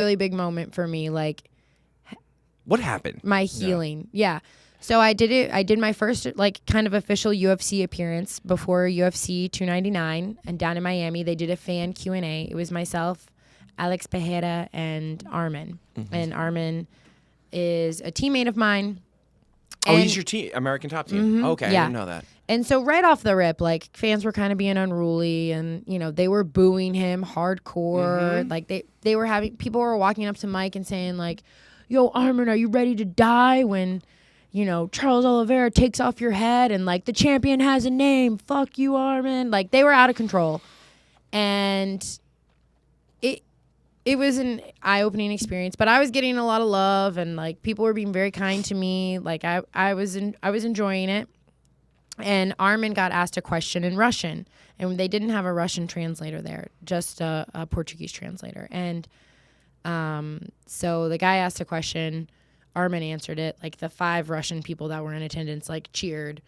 really big moment for me, like What happened? my healing. Yeah. So I did it. I did my first like kind of official UFC appearance before UFC 299, and down in Miami they did a fan Q&A. It was myself, Alex Pereira, and Arman. And Arman is a teammate of mine. Oh, he's your team, American Top Team. Okay, yeah. I didn't know that. And so right off the rip, like fans were kind of being unruly, and they were booing him hardcore. Like they were having people were walking up to Mike and saying like, "Yo, Arman, are you ready to die when, Charles Oliveira takes off your head and like the champion has a name? Fuck you, Arman." Like they were out of control, and it was an eye-opening experience. But I was getting a lot of love, and like people were being very kind to me. Like I was enjoying it. And Arman got asked a question in Russian, and they didn't have a Russian translator there, just a Portuguese translator. And so the guy asked a question, Arman answered it. Like the 5 Russian people that were in attendance like cheered.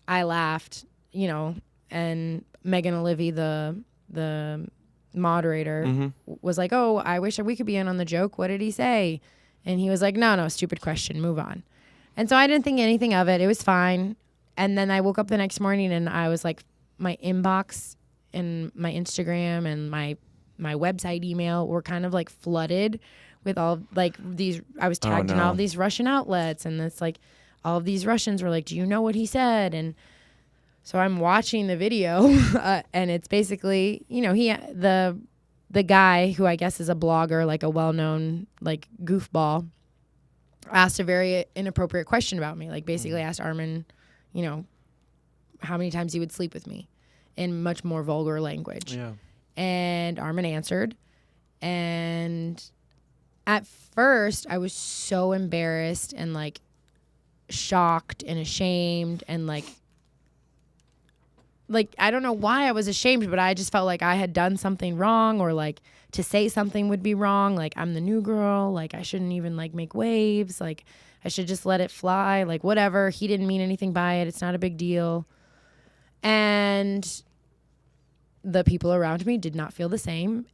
I laughed, and Megan Olivey, the moderator, was like, "Oh, I wish we could be in on the joke. What did he say?" And he was like, No, stupid question. Move on." And so I didn't think anything of it. It was fine. And then I woke up the next morning and I was like, my inbox and my Instagram and my website email were kind of like flooded with all like these. I was tagged in all of these Russian outlets, and it's like all of these Russians were like, "Do you know what he said?" And so I'm watching the video, and it's basically the guy who I guess is a blogger, like a well-known like goofball, asked a very inappropriate question about me. Like basically asked Arman, how many times he would sleep with me in much more vulgar language. Yeah. And Arman answered. And at first I was so embarrassed and like shocked and ashamed and like I don't know why I was ashamed, but I just felt like I had done something wrong, or like to say something would be wrong. Like I'm the new girl. Like I shouldn't even like make waves. Like I should just let it fly. Like whatever. He didn't mean anything by it. It's not a big deal. And the people around me did not feel the same. And